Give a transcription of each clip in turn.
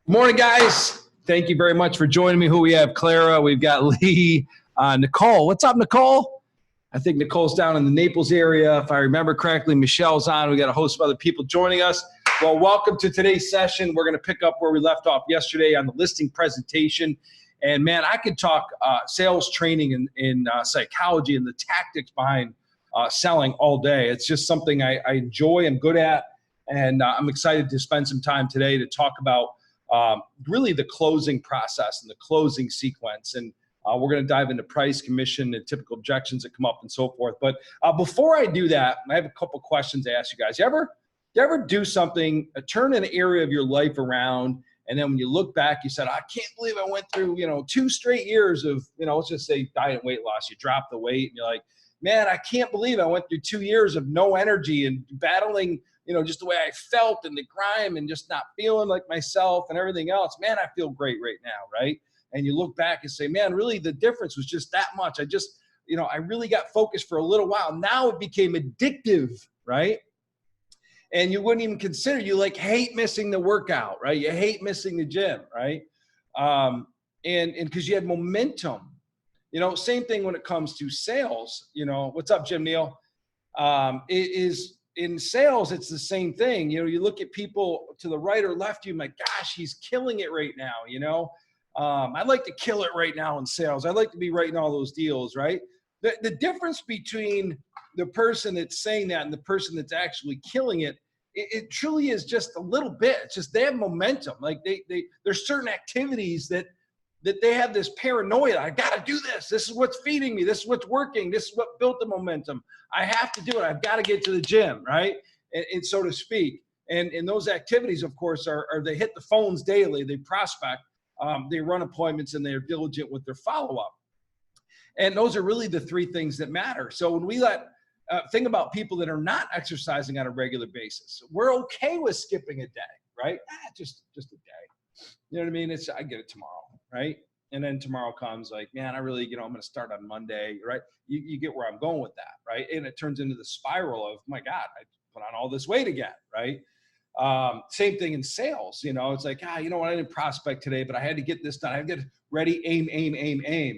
Morning, guys. Thank you very much for joining me. Who we have? Clara. We've got Lee. Nicole. What's up, Nicole? I think Nicole's down in the Naples area. If I remember correctly, Michelle's on. We got a host of other people joining us. Well, welcome to today's session. We're going to pick up where we left off yesterday on the listing presentation. And man, I could talk sales training and psychology and the tactics behind selling all day. It's just something I enjoy, I'm good at, and I'm excited to spend some time today to talk about really the closing process and the closing sequence. And we're going to dive into price, commission, and typical objections that come up and so forth. But before I do that, I have a couple questions to ask you guys. You ever do something, turn an area of your life around, and then when you look back, you said, I can't believe I went through, 2 straight years of, let's just say diet and weight loss. You drop the weight and you're like, man, I can't believe I went through 2 years of no energy and battling, just the way I felt and the grime and just not feeling like myself and everything else. Man, I feel great right now, right? And you look back and say, man, really the difference was just that much. I really got focused for a little while. Now it became addictive, right? And you wouldn't even consider, you hate missing the workout, right? You hate missing the gym, right? And because you had momentum. Same thing when it comes to sales. What's up, Jim Neal? It is in sales, it's the same thing. You look at people to the right or left, you're like, gosh, he's killing it right now. I'd like to kill it right now in sales. I'd like to be writing all those deals, right? The difference between the person that's saying that and the person that's actually killing it, it truly is just a little bit. It's just they have momentum. Like there's certain activities that they have this paranoia. I got to do this. This is what's feeding me. This is what's working. This is what built the momentum. I have to do it. I've got to get to the gym, right? And so to speak. And those activities, of course, are they hit the phones daily. They prospect. They run appointments, and they're diligent with their follow-up. And those are really the three things that matter. So when we think about people that are not exercising on a regular basis, we're okay with skipping a day, right? Just a day. You know what I mean? I get it tomorrow, right? And then tomorrow comes like, man, I really, I'm going to start on Monday, right? You get where I'm going with that, right? And it turns into the spiral of, my God, I put on all this weight again, right? Same thing in sales. It's like, I didn't prospect today, but I had to get this done. I had to get ready, aim,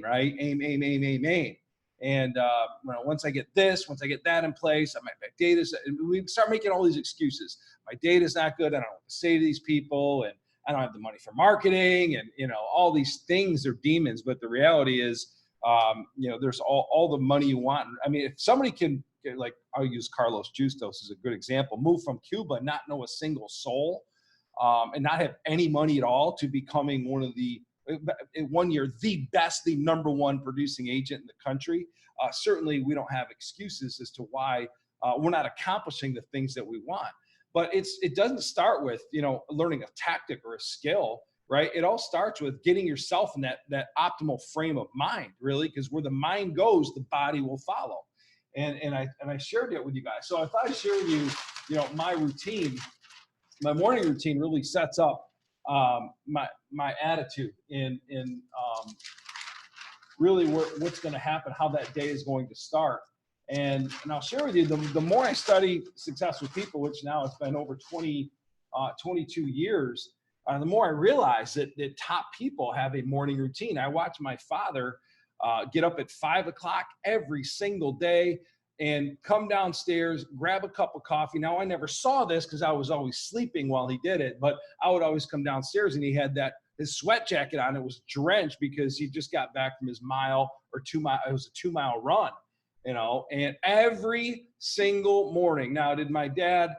right? Aim. And once I get that in place, my data's, we start making all these excuses. My data's not good. I don't know what to say to these people, and I don't have the money for marketing, and all these things are demons. But the reality is, there's all the money you want. I mean, if somebody can, I'll use Carlos Justos as a good example, move from Cuba and not know a single soul, and not have any money at all, to becoming one of the, in 1 year, the best, the number one producing agent in the country. Certainly we don't have excuses as to why we're not accomplishing the things that we want. But it doesn't start with, learning a tactic or a skill, right? It all starts with getting yourself in that optimal frame of mind, really, because where the mind goes, the body will follow. And I shared it with you guys. So if I share with you, my routine, my morning routine really sets up my attitude in really what's going to happen, how that day is going to start. And I'll share with you, the more I study successful people, which now it's been over 22 years, the more I realize that top people have a morning routine. I watch my father get up at 5 o'clock every single day and come downstairs, grab a cup of coffee. Now, I never saw this because I was always sleeping while he did it, but I would always come downstairs and he had his sweat jacket on. It was drenched because he just got back from his mile or 2 mile. It was a 2-mile run, and every single morning. Now, did my dad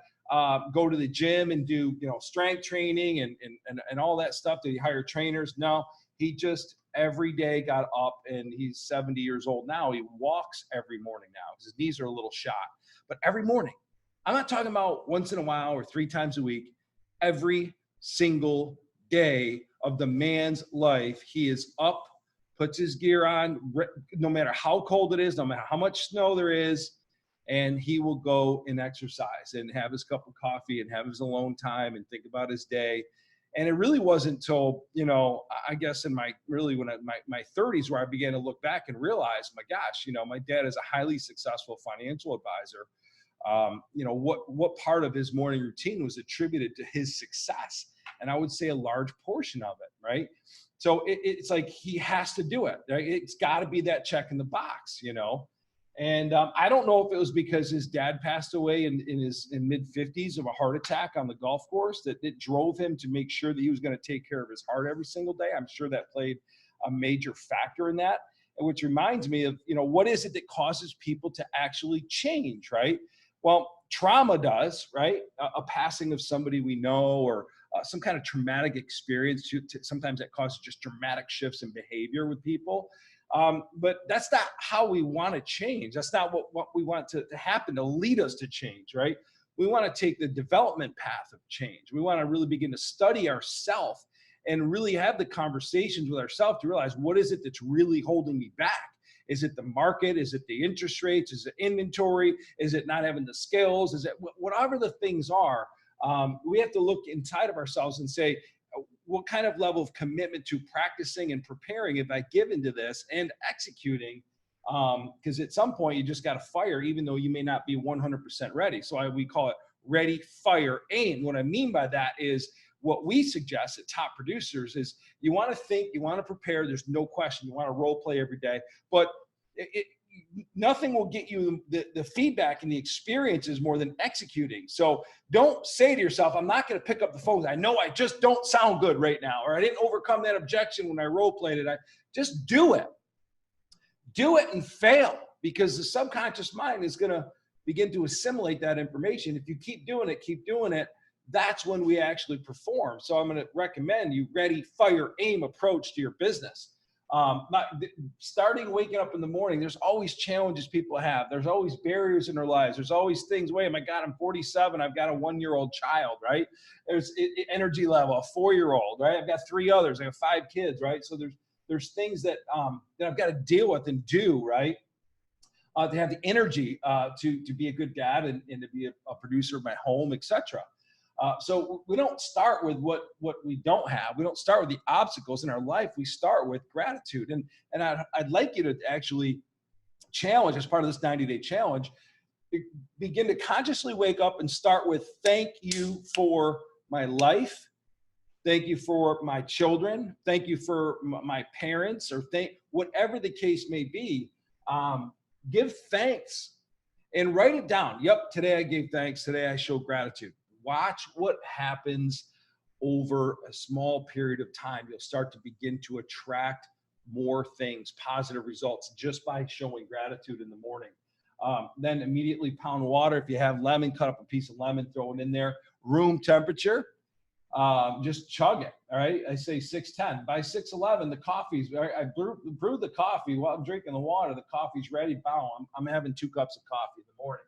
go to the gym and do, strength training and all that stuff? Did he hire trainers? No, he just every day got up, and he's 70 years old now. He walks every morning now because his knees are a little shot. But every morning, I'm not talking about once in a while or 3 times a week, every single day of the man's life, he is up, puts his gear on, no matter how cold it is, no matter how much snow there is, and he will go and exercise and have his cup of coffee and have his alone time and think about his day. And it really wasn't until, I guess in my 30s where I began to look back and realize, my gosh, my dad is a highly successful financial advisor. You know, what part of his morning routine was attributed to his success? And I would say a large portion of it, right? So it's like he has to do it. Right? It's got to be that check in the box, you know. And I don't know if it was because his dad passed away in mid 50s of a heart attack on the golf course that it drove him to make sure that he was going to take care of his heart every single day. I'm sure that played a major factor in that. And which reminds me of, you know, what is it that causes people to actually change, right? Well, trauma does, right? A passing of somebody we know, or some kind of traumatic experience. Sometimes that causes just dramatic shifts in behavior with people. But that's not how we want to change. That's not what we want to happen to lead us to change, right? We want to take the development path of change. We want to really begin to study ourselves and really have the conversations with ourselves to realize, what is it that's really holding me back? Is it the market? Is it the interest rates? Is it inventory? Is it not having the skills? Is it whatever the things are? We have to look inside of ourselves and say, what kind of level of commitment to practicing and preparing have I given to this and executing? Because at some point you just got to fire, even though you may not be 100% ready. So we call it ready, fire, aim. What I mean by that is, what we suggest at Top Producers is, you want to think, you want to prepare. There's no question. You want to role play every day, but nothing will get you the feedback and the experiences more than executing. So don't say to yourself, I'm not going to pick up the phone. I know I just don't sound good right now, or I didn't overcome that objection when I role played it. I just do it. Do it and fail, because the subconscious mind is going to begin to assimilate that information. If you keep doing it, that's when we actually perform. So I'm going to recommend you ready, fire, aim approach to your business. Starting waking up in the morning, there's always challenges people have. There's always barriers in their lives. There's always things, wait, my God, I'm 47. I've got a 1-year-old child, right? There's energy level, a 4-year-old, right? I've got 3 others. I have 5 kids, right? So there's things that I've got to deal with and do, right? To have the energy to be a good dad and to be a producer of my home, etc. So we don't start with what we don't have. We don't start with the obstacles in our life. We start with gratitude. And I'd like you to actually challenge, as part of this 90-day challenge, begin to consciously wake up and start with, thank you for my life. Thank you for my children. Thank you for my parents, or whatever the case may be. Give thanks and write it down. Yep, today I gave thanks. Today I show gratitude. Watch what happens over a small period of time. You'll start to begin to attract more things, positive results, just by showing gratitude in the morning. Then immediately pound water. If you have lemon, cut up a piece of lemon, throw it in there. Room temperature, just chug it. All right. I say 6:10. By 6:11, the coffee's, I brewed the coffee while I'm drinking the water. The coffee's ready. Bow. I'm having 2 cups of coffee in the morning.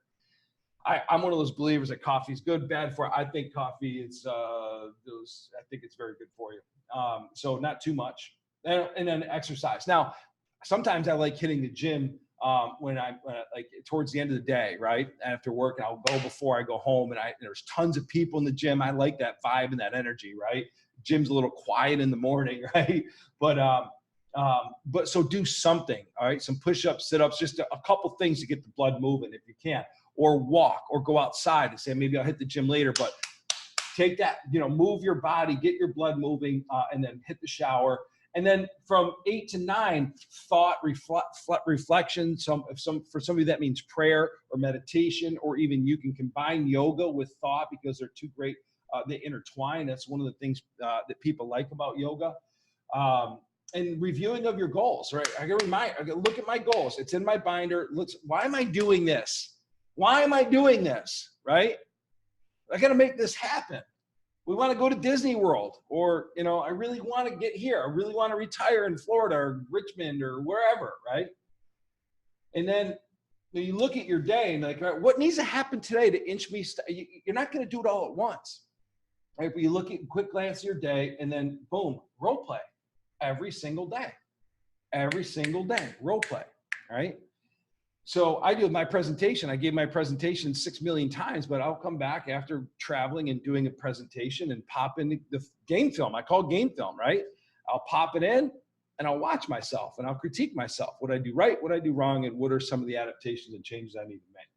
I'm one of those believers that coffee is good, bad for. I think coffee is I think it's very good for you. So not too much, and then exercise. Now, sometimes I like hitting the gym when I'm like towards the end of the day, right after work, and I'll go before I go home. And there's tons of people in the gym. I like that vibe and that energy, right? Gym's a little quiet in the morning, right? But so do something, all right? Some push-ups, sit-ups, just a couple things to get the blood moving if you can. Or walk, or go outside and say, maybe I'll hit the gym later, but take that, move your body, get your blood moving, and then hit the shower. And then from 8 to 9, thought, reflection. For some of you, that means prayer or meditation, or even you can combine yoga with thought, because they're two great, they intertwine. That's one of the things that people like about yoga. And reviewing of your goals, right? I gotta look at my goals. It's in my binder. Why am I doing this? Why am I doing this, right? I got to make this happen. We want to go to Disney World, or, I really want to get here. I really want to retire in Florida or Richmond or wherever, right? And then you look at your day and like, right, what needs to happen today to inch me? You're not going to do it all at once, right? But you look at quick glance at your day, and then boom, role play every single day, role play, right? So I do my presentation. I gave my presentation 6 million times, but I'll come back after traveling and doing a presentation and pop in the game film. I call it game film, right? I'll pop it in and I'll watch myself and I'll critique myself. What I do right, what I do wrong, and what are some of the adaptations and changes I need to make.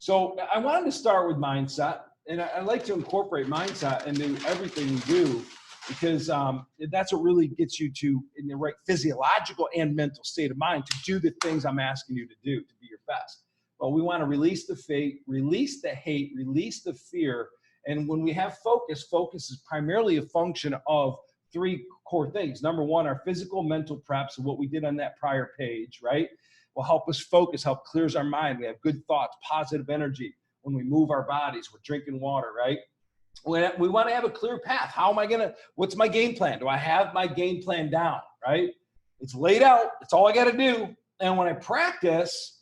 So I wanted to start with mindset, and I like to incorporate mindset into everything we do because that's what really gets you to in the right physiological and mental state of mind to do the things I'm asking you to do to be your best. Well, we want to release the fate, release the hate, release the fear. And when we have focus, focus is primarily a function of three core things. Number one, our physical, mental preps, what we did on that prior page, right? Will help us focus, help clears our mind. We have good thoughts, positive energy. When we move our bodies, we're drinking water, right? We want to have a clear path. How am I going to, what's my game plan? Do I have my game plan down, right? It's laid out. It's all I got to do. And when I practice,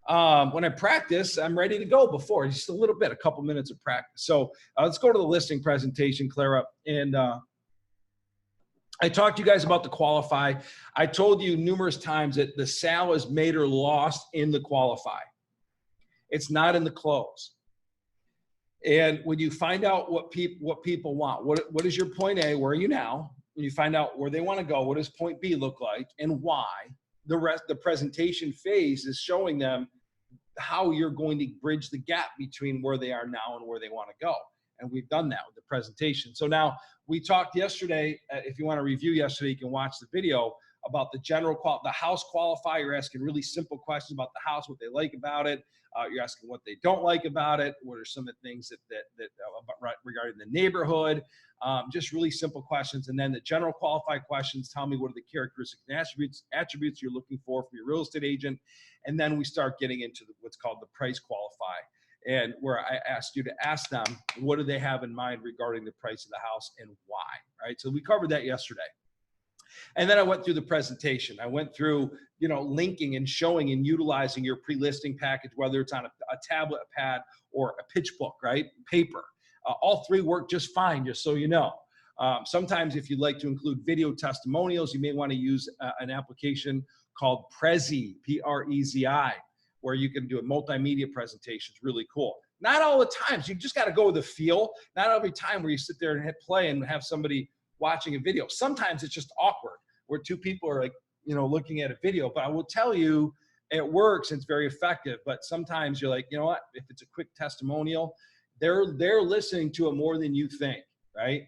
I'm ready to go before just a little bit, a couple minutes of practice. So let's go to the listing presentation, Clara. And I talked to you guys about the qualify. I told you numerous times that the sale is made or lost in the qualify. It's not in the close. And when you find out what people want, what is your point A, where are you now? When you find out where they want to go, what does point B look like and why? The presentation phase is showing them how you're going to bridge the gap between where they are now and where they want to go. And we've done that with the presentation. So now we talked yesterday, if you want to review yesterday, you can watch the video about the house qualify. You're asking really simple questions about the house, what they like about it. You're asking what they don't like about it. What are some of the things that regarding the neighborhood? Just really simple questions. And then the general qualify questions, tell me what are the characteristics and attributes you're looking for from your real estate agent. And then we start getting into what's called the price qualify. And where I asked you to ask them, what do they have in mind regarding the price of the house and why, right? So we covered that yesterday. And then I went through the presentation. I went through, linking and showing and utilizing your pre-listing package, whether it's on a tablet, a pad, or a pitch book, right? Paper. All three work just fine, just so you know. Sometimes if you'd like to include video testimonials, you may want to use an application called Prezi, P-R-E-Z-I, where you can do a multimedia presentation. It's really cool. Not all the times. You just got to go with the feel. Not every time where you sit there and hit play and have somebody watching a video. Sometimes it's just awkward where two people are looking at a video. But I will tell you, it works and it's very effective. But sometimes you're like, you know what? If it's a quick testimonial, they're listening to it more than you think, right?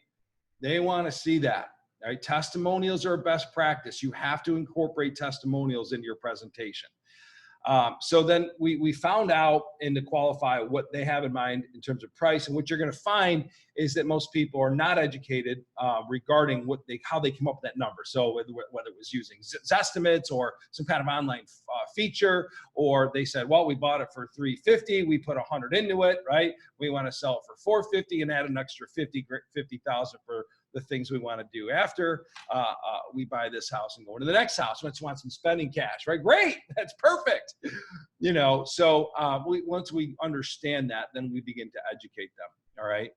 They want to see that. Right? Testimonials are best practice. You have to incorporate testimonials into your presentation. So then we found out in the qualify what they have in mind in terms of price. And what you're going to find is that most people are not educated regarding how they came up with that number. So whether it was using Zestimates or some kind of online feature, or they said, well, we bought it for $350, we put 100 into it, right? We want to sell it for $450 and add an extra $50,000 for the things we want to do after we buy this house and go into the next house. Once you want some spending cash, right? Great, that's perfect. So once we understand that, then we begin to educate them. All right.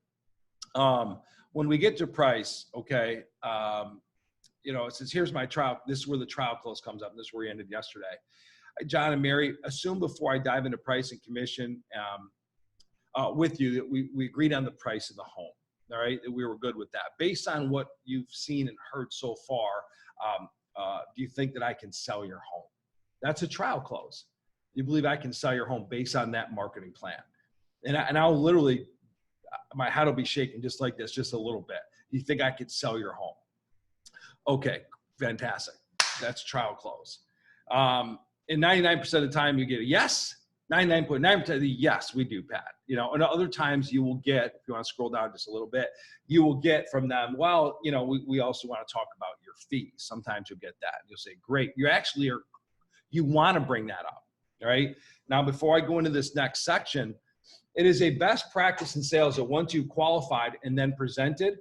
When we get to price, okay, it says here's my trial. This is where the trial close comes up. And this is where we ended yesterday. John and Mary, assume before I dive into price and commission with you that we agreed on the price of the home. All right, we were good with that. Based on what you've seen and heard so far, do you think that I can sell your home? That's a trial close. You believe I can sell your home based on that marketing plan? And I'll literally, my head will be shaking just like this, just a little bit. You think I could sell your home? Okay, fantastic. That's trial close. And 99% of the time you get a yes. 99.9% yes, we do, Pat. And other times you will get, if you want to scroll down just a little bit, you will get from them, well, we also want to talk about your fees. Sometimes you'll get that. You'll say, great. You want to bring that up, all right? Now, before I go into this next section, it is a best practice in sales that once you've qualified and then presented,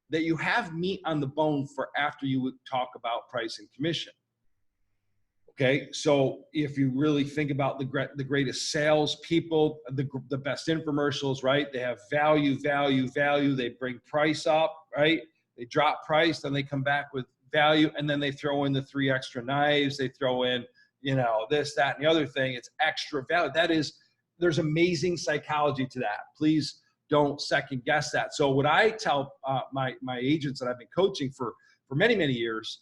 that you have meat on the bone for after you would talk about price and commission. Okay, so if you really think about the greatest sales people, the best infomercials, right? They have value. They bring price up, right? They drop price, then they come back with value, and then they throw in the 3 extra knives. They throw in, this, that, and the other thing. It's extra value. There's amazing psychology to that. Please don't second guess that. So what I tell my agents that I've been coaching for many, many years,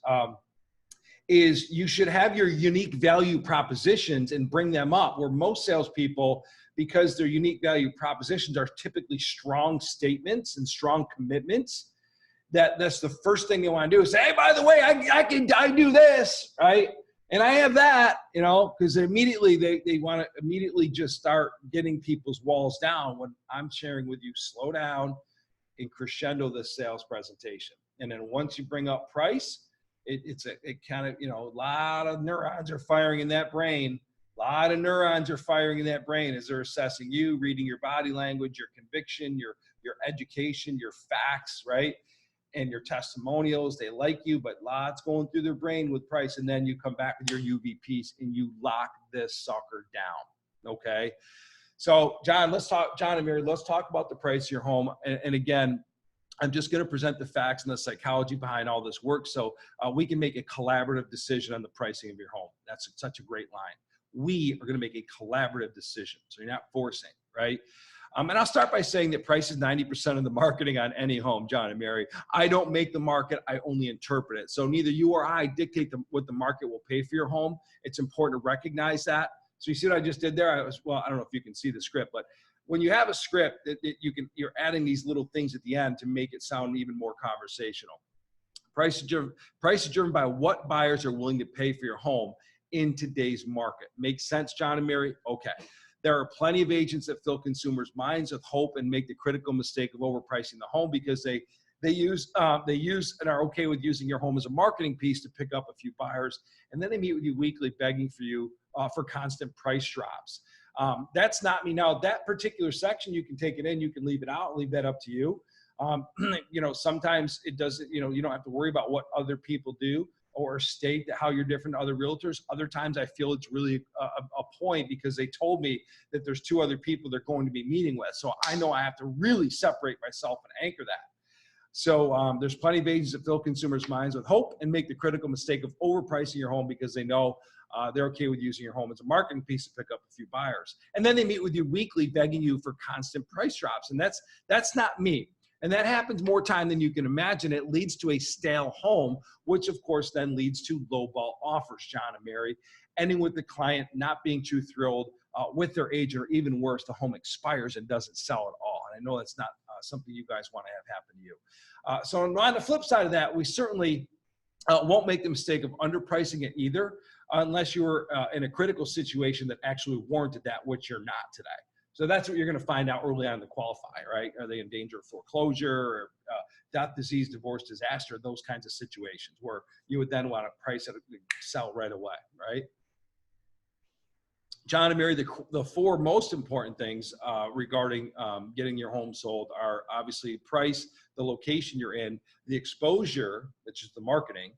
is you should have your unique value propositions and bring them up, where most salespeople, because their unique value propositions are typically strong statements and strong commitments, that's the first thing they want to do is say, hey, by the way, I do this, right? And I have that, you know, because immediately they want to immediately just start getting people's walls down when I'm sharing with you, slow down and crescendo the sales presentation. And then once you bring up price, it kind of, you know, a lot of neurons are firing in that brain. A lot of neurons are firing in that brain as they're assessing you, reading your body language, your conviction, your education, your facts, right? And your testimonials. They like you, but lots going through their brain with price. And then you come back with your UVPs and you lock this sucker down. Okay. So John and Mary, let's talk about the price of your home. And again, I'm just going to present the facts and the psychology behind all this work so we can make a collaborative decision on the pricing of your home. That's such a great line. We are going to make a collaborative decision. So you're not forcing, right? And I'll start by saying that price is 90% of the marketing on any home, John and Mary. I don't make the market, I only interpret it. So neither you or I dictate what the market will pay for your home. It's important to recognize that. So you see what I just did there? I don't know if you can see the script, but when you have a script, you're adding these little things at the end to make it sound even more conversational. Price is driven by what buyers are willing to pay for your home in today's market. Makes sense, John and Mary? Okay. There are plenty of agents that fill consumers' minds with hope and make the critical mistake of overpricing the home because they use and are okay with using your home as a marketing piece to pick up a few buyers, and then they meet with you weekly begging for you for constant price drops. That's not me. Now, that particular section, you can take it in, you can leave it out, leave that up to you. You know, sometimes it doesn't, you know, you don't have to worry about what other people do or state how you're different to other realtors. Other times I feel it's really a point because they told me that there's two other people they're going to be meeting with. So I know I have to really separate myself and anchor that. So there's plenty of agents that fill consumers' minds with hope and make the critical mistake of overpricing your home because they know they're okay with using your home as a marketing piece to pick up a few buyers. And then they meet with you weekly begging you for constant price drops. And that's not me. And that happens more time than you can imagine. It leads to a stale home, which of course then leads to lowball offers, John and Mary, ending with the client not being too thrilled with their agent, or even worse, the home expires and doesn't sell at all. And I know that's not something you guys want to have happen to you. So on the flip side of that, we certainly won't make the mistake of underpricing it either, unless you're in a critical situation that actually warranted that, which you're not today. So that's what you're going to find out early on in the qualify, right? Are they in danger of foreclosure or death, disease, divorce, disaster, those kinds of situations where you would then want to price it and sell right away, right? John and Mary, the four most important things regarding getting your home sold are obviously price, the location you're in, the exposure, which is the marketing,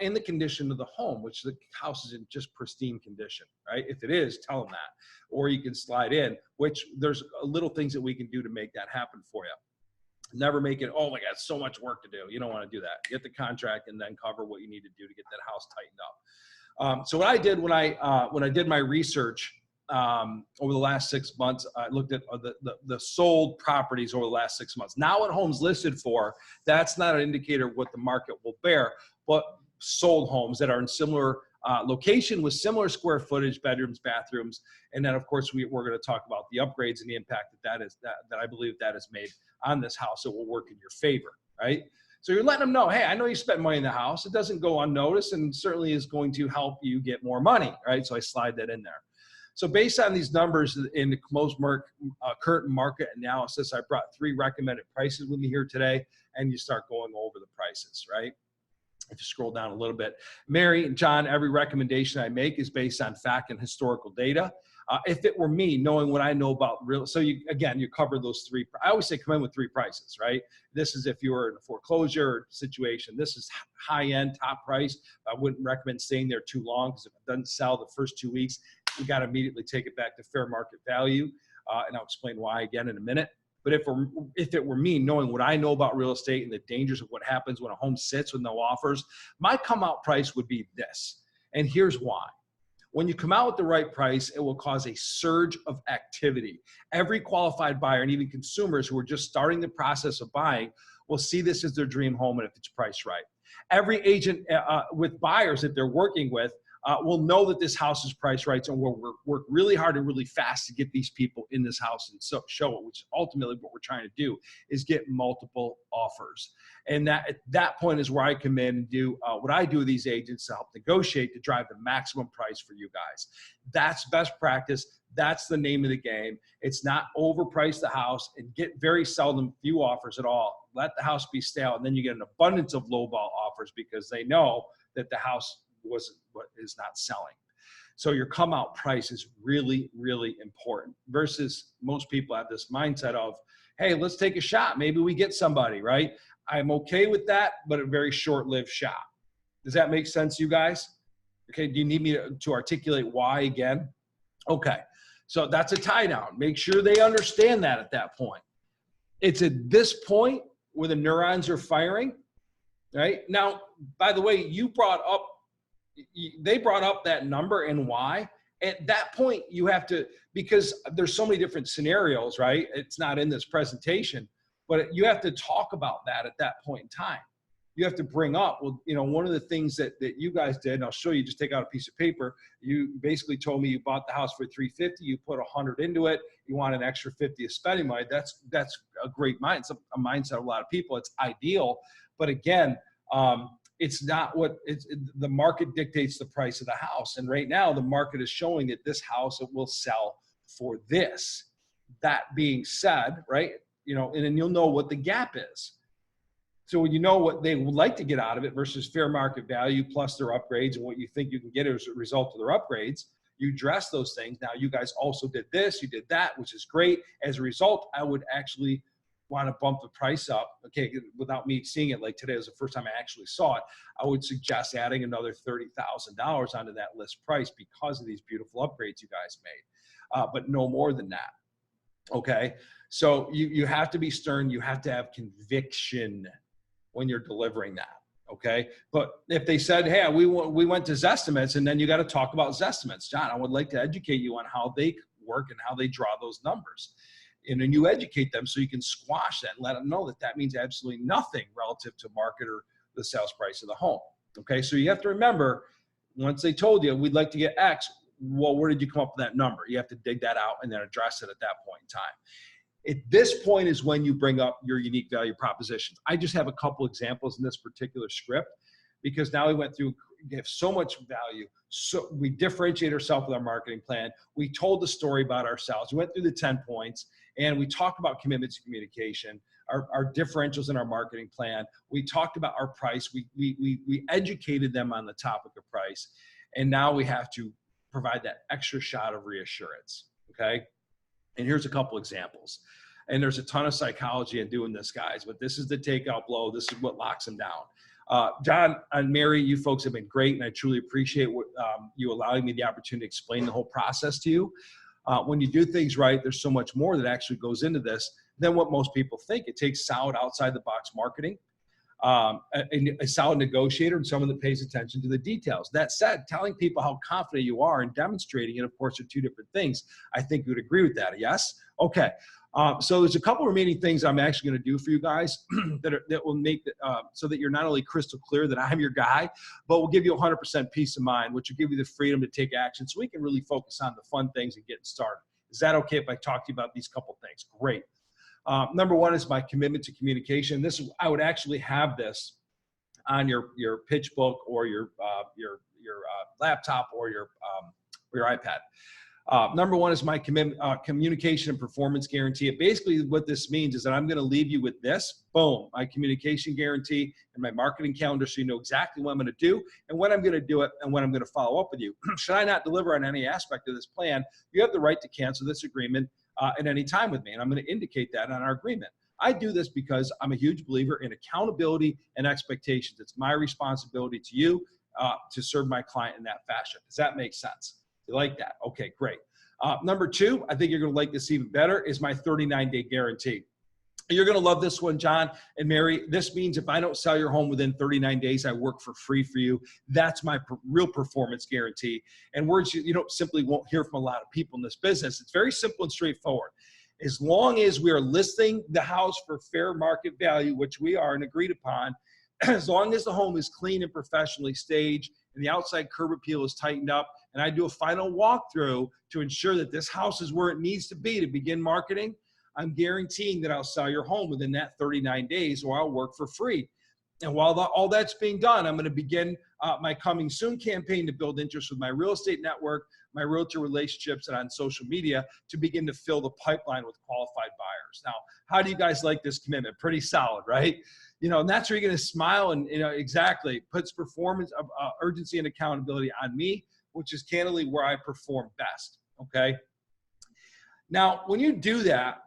and the condition of the home, which the house is in just pristine condition, right? If it is, tell them that. Or you can slide in, which there's little things that we can do to make that happen for you. Never make it, oh my God, so much work to do. You don't want to do that. Get the contract and then cover what you need to do to get that house tightened up. So what I did when I did my research over the last 6 months, I looked at the sold properties over the last 6 months. Now what homes listed for, that's not an indicator of what the market will bear, but sold homes that are in similar location with similar square footage, bedrooms, bathrooms. And then of course we're going to talk about the upgrades and the impact that I believe that has made on this house. It will work in your favor, right? So you're letting them know, hey, I know you spent money in the house. It doesn't go unnoticed and certainly is going to help you get more money, right? So I slide that in there. So based on these numbers in the most current market analysis, I brought 3 recommended prices with me here today, and you start going over the prices, right? If you scroll down a little bit, Mary and John, every recommendation I make is based on fact and historical data. If it were me, knowing what I know about so you cover those 3. I always say come in with 3 prices, right? This is if you were in a foreclosure situation. This is high-end, top price. I wouldn't recommend staying there too long because if it doesn't sell the first 2 weeks, you got to immediately take it back to fair market value. And I'll explain why again in a minute. But if it were me, knowing what I know about real estate and the dangers of what happens when a home sits with no offers, my come out price would be this. And here's why. When you come out with the right price, it will cause a surge of activity. Every qualified buyer and even consumers who are just starting the process of buying will see this as their dream home and if it's priced right. Every agent with buyers that they're working with will know that this house is priced right, and we'll work really hard and really fast to get these people in this house and show it, which ultimately what we're trying to do is get multiple offers. And that at that point is where I come in and do what I do with these agents to help negotiate to drive the maximum price for you guys. That's best practice. That's the name of the game. It's not overprice the house and get very seldom few offers at all. Let the house be stale, and then you get an abundance of lowball offers because they know that the house is not selling. So your come out price is really, really important versus most people have this mindset of, hey, let's take a shot. Maybe we get somebody, right? I'm okay with that, but a very short-lived shot. Does that make sense, you guys? Okay, do you need me to articulate why again? Okay, so that's a tie down. Make sure they understand that at that point. It's at this point where the neurons are firing, right? Now, by the way, they brought up that number and why. At that point, you have to, because there's so many different scenarios, right? It's not in this presentation, but you have to talk about that at that point in time. You have to bring up, well, you know, one of the things that you guys did, and I'll show you, just take out a piece of paper. You basically told me you bought the house for $350, you put $100 into it, you want an extra $50 of spending money. That's a great mindset, a mindset of a lot of people. It's ideal, but again, it's not the market dictates the price of the house. And right now the market is showing that this house, it will sell for this. That being said, right, you know, and then you'll know what the gap is. So when you know what they would like to get out of it versus fair market value plus their upgrades and what you think you can get as a result of their upgrades, you address those things. Now you guys also did this, you did that, which is great. As a result, I would actually want to bump the price up, okay, without me seeing it. Like today was the first time I actually saw it. I would suggest adding another $30,000 onto that list price because of these beautiful upgrades you guys made, but no more than that, okay? So you have to be stern. You have to have conviction when you're delivering that, okay? But if they said, hey, we went to Zestimates, and then you got to talk about Zestimates. John, I would like to educate you on how they work and how they draw those numbers. And then you educate them so you can squash that and let them know that that means absolutely nothing relative to market or the sales price of the home. Okay, so you have to remember, once they told you, we'd like to get X, well, where did you come up with that number? You have to dig that out and then address it at that point in time. At this point is when you bring up your unique value propositions. I just have a couple examples in this particular script because now we went through, we have so much value. So we differentiate ourselves with our marketing plan. We told the story about ourselves. We went through the 10 points. And we talked about commitment to communication, our differentials in our marketing plan. We talked about our price. We educated them on the topic of price. And now we have to provide that extra shot of reassurance, okay? And here's a couple examples. And there's a ton of psychology in doing this, guys, but this is the takeout blow. This is what locks them down. John and Mary, you folks have been great, and I truly appreciate you allowing me the opportunity to explain the whole process to you. When you do things right, there's so much more that actually goes into this than what most people think. It takes solid outside the box marketing, a solid negotiator, and someone that pays attention to the details. That said, telling people how confident you are and demonstrating it, of course, are two different things. I think you would agree with that, yes? Okay. So there's a couple remaining things I'm actually going to do for you guys that will make so that you're not only crystal clear that I'm your guy, but will give you 100% peace of mind, which will give you the freedom to take action so we can really focus on the fun things and getting started. Is that okay if I talk to you about these couple things? Great. Number one is my commitment to communication. I would actually have this on your pitch book or your laptop or your iPad. Number one is my communication and performance guarantee. Basically what this means is that I'm going to leave you with this, boom, my communication guarantee and my marketing calendar so you know exactly what I'm going to do and when I'm going to do it and when I'm going to follow up with you. Should I not deliver on any aspect of this plan, you have the right to cancel this agreement at any time with me, and I'm going to indicate that on our agreement. I do this because I'm a huge believer in accountability and expectations. It's my responsibility to you to serve my client in that fashion. Does that make sense? You like that? Okay, great. Number two, I think you're going to like this even better, is my 39-day guarantee. You're going to love this one, John and Mary. This means if I don't sell your home within 39 days, I work for free for you. That's my real performance guarantee. And words you don't simply won't hear from a lot of people in this business. It's very simple and straightforward. As long as we are listing the house for fair market value, which we are and agreed upon, as long as the home is clean and professionally staged and the outside curb appeal is tightened up, and I do a final walkthrough to ensure that this house is where it needs to be to begin marketing, I'm guaranteeing that I'll sell your home within that 39 days or I'll work for free. And while all that's being done, I'm going to begin my Coming Soon campaign to build interest with my real estate network, my realtor relationships, and on social media to begin to fill the pipeline with qualified buyers. Now, how do you guys like this commitment? Pretty solid, right? You know, and that's where you're going to smile and, you know, exactly puts performance, urgency and accountability on me, which is candidly where I perform best. Okay. Now, when you do that,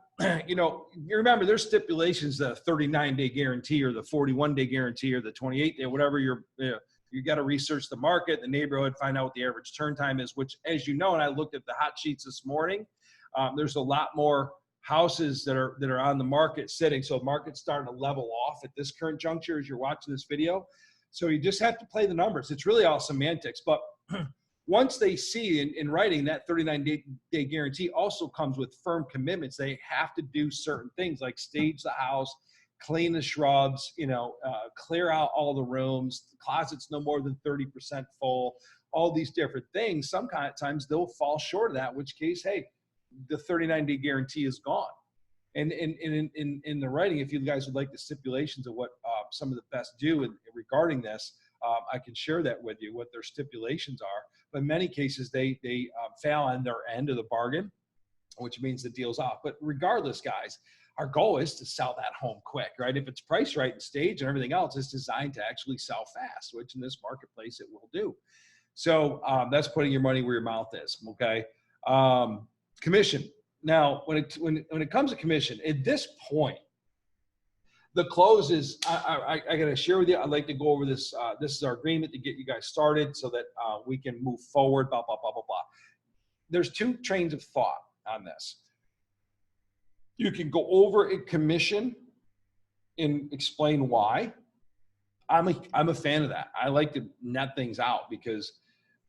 you know, you remember there's stipulations, the 39-day guarantee or the 41-day guarantee or the 28-day, whatever you got to research the market, the neighborhood, find out what the average turn time is, which, as you know, and I looked at the hot sheets this morning, there's a lot more houses that are on the market sitting. So the market's starting to level off at this current juncture as you're watching this video. So you just have to play the numbers. It's really all semantics, but once they see in writing that 39-day guarantee also comes with firm commitments. They have to do certain things like stage the house, clean the shrubs, you know, clear out all the rooms, the closets no more than 30% full, all these different things. Sometimes they'll fall short of that, in which case, hey, the 39-day guarantee is gone. And in the writing, if you guys would like the stipulations of what some of the best do regarding this, I can share that with you, what their stipulations are. But in many cases, they fail on their end of the bargain, which means the deal's off. But regardless, guys, our goal is to sell that home quick, right? If it's priced right and staged and everything else, it's designed to actually sell fast, which in this marketplace it will do. So that's putting your money where your mouth is, okay? Commission. Now, when it comes to commission, at this point, the close is, I got to share with you, I'd like to go over this. This is our agreement to get you guys started so that we can move forward, blah, blah, blah, blah, blah. There's two trains of thought on this. You can go over a commission and explain why. I'm a fan of that. I like to net things out because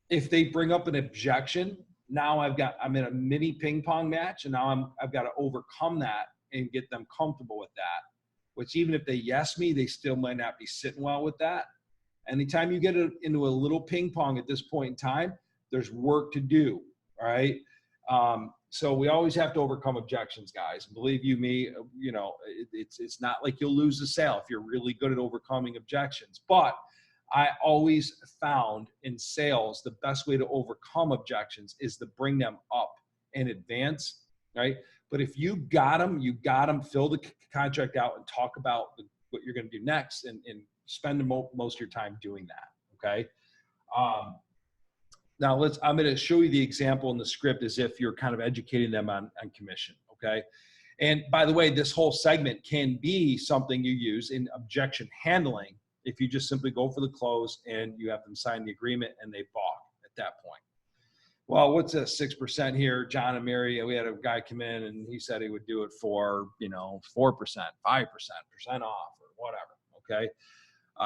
if they bring up an objection, now I'm in a mini ping pong match, and now I've got to overcome that and get them comfortable with that. Which even if they yes me, they still might not be sitting well with that. Anytime you get into a little ping pong at this point in time, there's work to do, all right? So we always have to overcome objections, guys. And believe you me, you know, it's not like you'll lose the sale if you're really good at overcoming objections. But I always found in sales, the best way to overcome objections is to bring them up in advance, right? But if you got them, fill the contract out and talk about what you're going to do next and spend most of your time doing that, okay? Now I'm going to show you the example in the script as if you're kind of educating them on commission, okay? And by the way, this whole segment can be something you use in objection handling if you just simply go for the close and you have them sign the agreement and they balk at that point. Well, what's a 6% here? John and Mary, we had a guy come in and he said he would do it for, 4%, 5%, off or whatever, okay?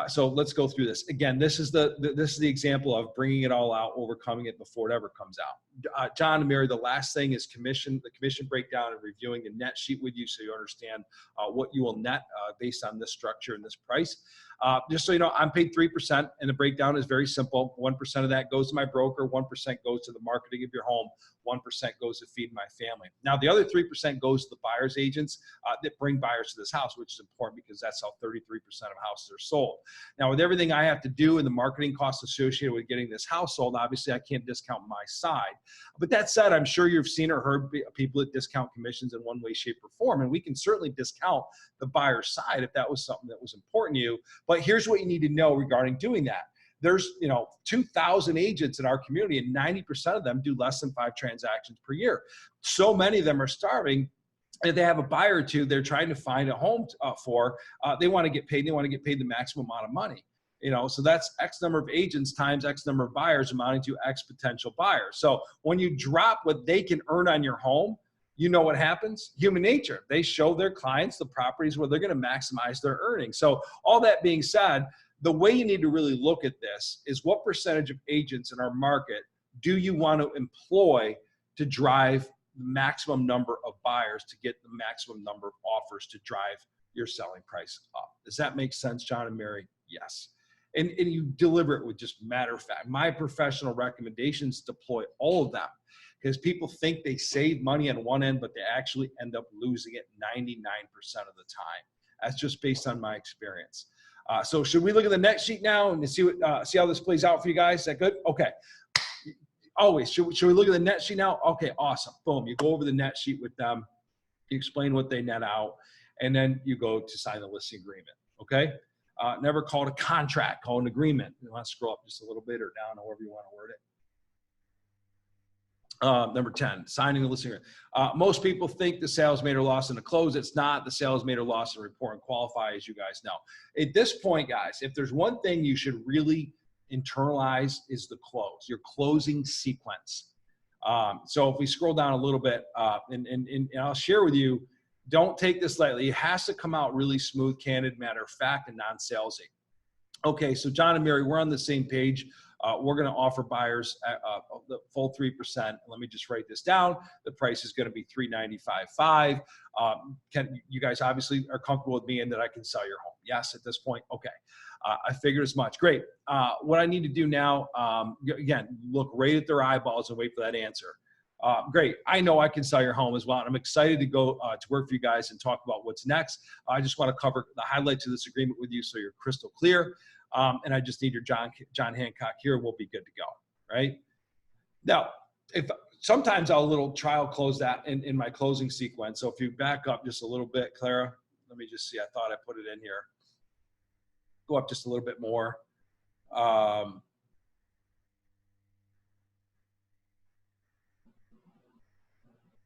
So let's go through this. Again, this is the example of bringing it all out, overcoming it before it ever comes out. John and Mary, the last thing is the commission breakdown and reviewing the net sheet with you so you understand what you will net based on this structure and this price. Just so you know, I'm paid 3%, and the breakdown is very simple. 1% of that goes to my broker, 1% goes to the marketing of your home, 1% goes to feeding my family. Now, the other 3% goes to the buyer's agents that bring buyers to this house, which is important because that's how 33% of houses are sold. Now, with everything I have to do and the marketing costs associated with getting this house sold, obviously I can't discount my side. But that said, I'm sure you've seen or heard people that discount commissions in one way, shape, or form, and we can certainly discount the buyer's side if that was something that was important to you. But here's what you need to know regarding doing that. There's 2,000 agents in our community, and 90% of them do less than 5 transactions per year. So many of them are starving. If they have a buyer or two they're trying to find a home for, they want to get paid. They want to get paid the maximum amount of money. So that's X number of agents times X number of buyers amounting to X potential buyers. So when you drop what they can earn on your home, you know what happens? Human nature. They show their clients the properties where they're going to maximize their earnings. So all that being said, the way you need to really look at this is what percentage of agents in our market do you want to employ to drive the maximum number of buyers to get the maximum number of offers to drive your selling price up? Does that make sense, John and Mary? Yes. And you deliver it with just matter of fact. My professional recommendations deploy all of them, because people think they save money on one end, but they actually end up losing it 99% of the time. That's just based on my experience. So should we look at the net sheet now and see how this plays out for you guys? Is that good? Okay. Always. Should we look at the net sheet now? Okay, awesome. Boom. You go over the net sheet with them. You explain what they net out, and then you go to sign the listing agreement. Okay. Never call it a contract, call it an agreement. You want to scroll up just a little bit or down, however you want to word it. Number 10, signing the listing agreement. Most people think the sales made or lost in the close. It's not. The sales made or lost in report and qualify, as you guys know. At this point, guys, if there's one thing you should really internalize is the close, your closing sequence. So if we scroll down a little bit, and I'll share with you, don't take this lightly. It has to come out really smooth, candid, matter of fact, and non-salesy. Okay, so John and Mary, we're on the same page. We're going to offer buyers the full 3%. Let me just write this down. The price is going to be $395,500. You guys obviously are comfortable with me and that I can sell your home? Yes, at this point. Okay, I figured as much. Great. What I need to do now, again, look right at their eyeballs and wait for that answer. Great. I know I can sell your home as well. And I'm excited to go to work for you guys and talk about what's next. I just want to cover the highlights of this agreement with you so you're crystal clear. And I just need your John Hancock here. We'll be good to go. Right now, if sometimes I'll little trial close that in my closing sequence. So if you back up just a little bit, Clara, let me just see. I thought I put it in here. Go up just a little bit more.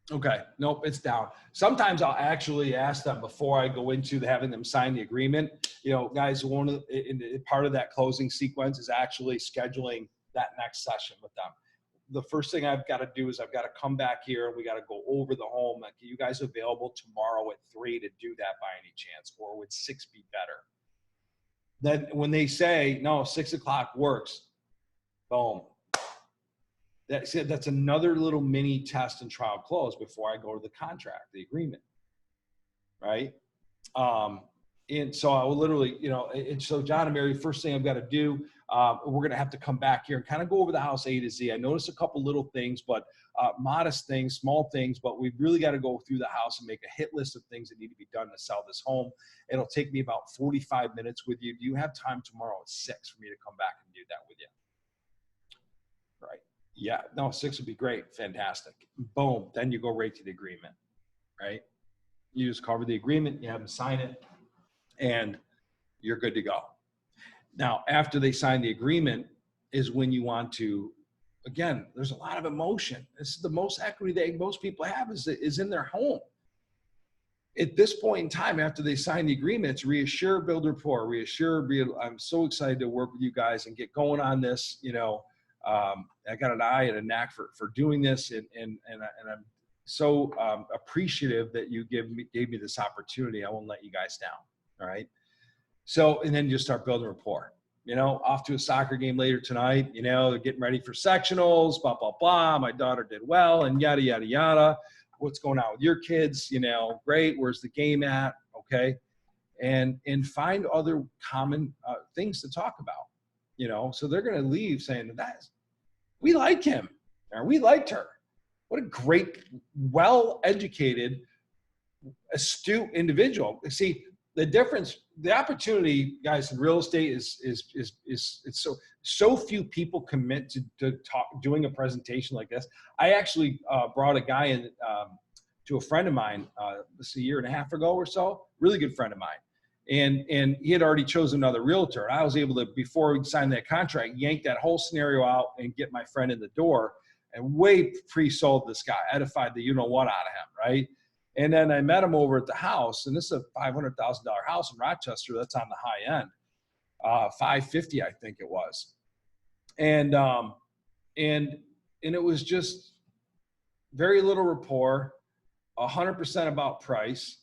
Okay, nope, it's down. Sometimes I'll actually ask them before I go into having them sign the agreement. You know, guys, part of that closing sequence is actually scheduling that next session with them. The first thing I've got to do is I've got to come back here and we got to go over the home. Like, are you guys available tomorrow at 3 to do that by any chance, or would 6 be better? Then when they say no, 6 o'clock works, boom. That's another little mini test and trial close before I go to the contract, the agreement, right? And so I will literally, you know, and so John and Mary, first thing I've got to do, we're going to have to come back here and kind of go over the house A to Z. I noticed a couple little things, but modest things, small things, but we've really got to go through the house and make a hit list of things that need to be done to sell this home. It'll take me about 45 minutes with you. Do you have time tomorrow at 6 for me to come back and do that with you? Right. Yeah, no, 6 would be great. Fantastic. Boom. Then you go right to the agreement, right? You just cover the agreement, you have them sign it, and you're good to go. Now, after they sign the agreement is when you want to, again, there's a lot of emotion. This is the most equity that most people have is in their home. At this point in time, after they sign the agreement, it's reassure, build rapport, reassure, I'm so excited to work with you guys and get going on this, you know. I got an eye and a knack for doing this, and I'm so appreciative that you gave me this opportunity. I won't let you guys down. All right. So, and then you start building rapport. You know, off to a soccer game later tonight. You know, they're getting ready for sectionals. Blah blah blah. My daughter did well, and yada yada yada. What's going on with your kids? You know, great. Where's the game at? Okay, and find other common things to talk about. You know, so they're going to leave saying that we like him or we liked her. What a great, well-educated, astute individual. See, the difference, the opportunity, guys, in real estate is it's so few people commit to doing a presentation like this. I actually brought a guy in to a friend of mine, this a year and a half ago or so, really good friend of mine. And he had already chosen another realtor. I was able to, before we signed that contract, yank that whole scenario out and get my friend in the door and way pre-sold this guy, edified the you-know-what out of him, right? And then I met him over at the house, and this is a $500,000 house in Rochester. That's on the high end, $550,000, I think it was. And it was just very little rapport, 100% about price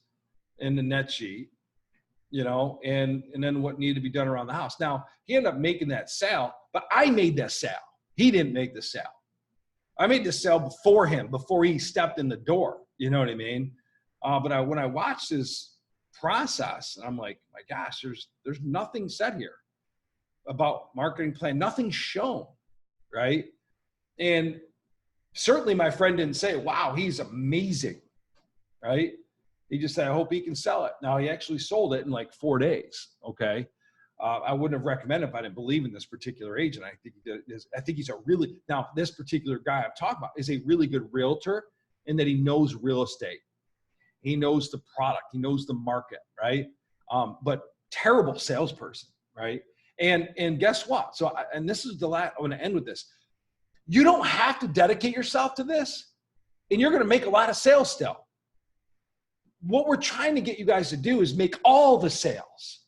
in the net sheet. You know, and then what needed to be done around the house. Now, he ended up making that sale, but I made that sale. He didn't make the sale. I made the sale before him, before he stepped in the door. You know what I mean? But when I watched his process, I'm like, my gosh, there's nothing said here. about marketing plan. Nothing's shown, right? And certainly my friend didn't say, wow, he's amazing, right? He just said, I hope he can sell it. Now, he actually sold it in like 4 days, okay? I wouldn't have recommended it if I didn't believe in this particular agent. I think he's a really, now this particular guy I'm talking about is a really good realtor in that he knows real estate. He knows the product, he knows the market, right? But terrible salesperson, right? And guess what? So, and this is the last, I want to end with this. You don't have to dedicate yourself to this, and you're going to make a lot of sales still. What we're trying to get you guys to do is make all the sales,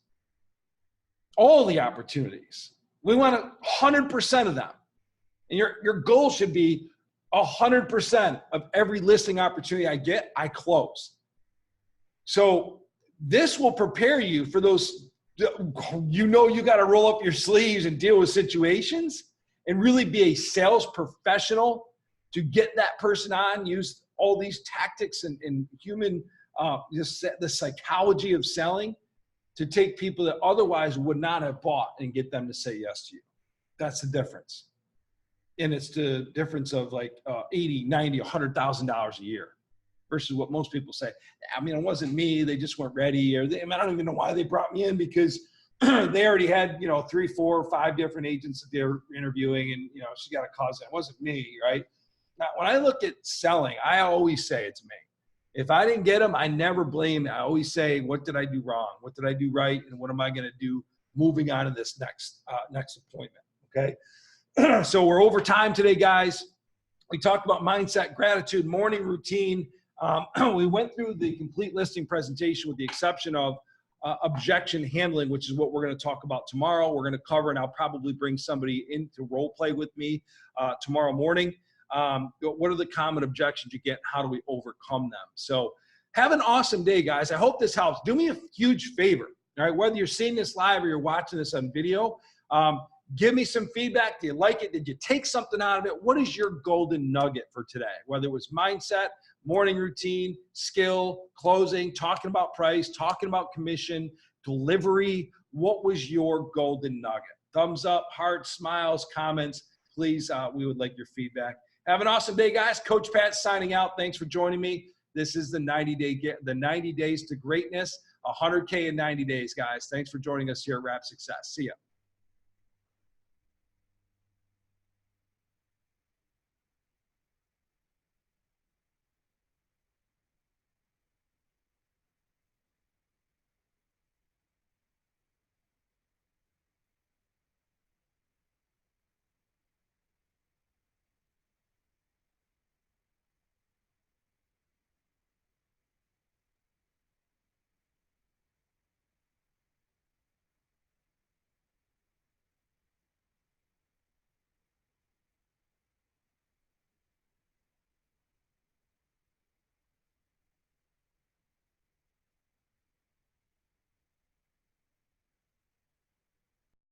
all the opportunities. We want 100% of them. And your goal should be 100% of every listing opportunity I get, I close. So this will prepare you for those, you got to roll up your sleeves and deal with situations and really be a sales professional to get that person on, use all these tactics and human, just the psychology of selling to take people that otherwise would not have bought and get them to say yes to you. That's the difference. And it's the difference of like 80, 90, $100,000 a year versus what most people say. I mean, it wasn't me. They just weren't ready. Or I don't even know why they brought me in, because they already had, 3, 4, 5 different agents that they were interviewing, and, she got a cousin. It wasn't me, right? Now, when I look at selling, I always say it's me. If I didn't get them, I never blame. I always say, what did I do wrong? What did I do right? And what am I going to do moving on to this next appointment? Okay. So we're over time today, guys. We talked about mindset, gratitude, morning routine. We went through the complete listing presentation with the exception of objection handling, which is what we're going to talk about tomorrow. We're going to cover, and I'll probably bring somebody in to role play with me tomorrow morning. What are the common objections you get? How do we overcome them? So have an awesome day, guys. I hope this helps. Do me a huge favor, all right? Whether you're seeing this live or you're watching this on video, give me some feedback. Do you like it? Did you take something out of it? What is your golden nugget for today? Whether it was mindset, morning routine, skill, closing, talking about price, talking about commission, delivery, what was your golden nugget? Thumbs up, hearts, smiles, comments. Please, we would like your feedback. Have an awesome day, guys. Coach Pat signing out. Thanks for joining me. This is the 90 Days to Greatness, 100K in 90 days, guys. Thanks for joining us here at Wrap Success. See ya.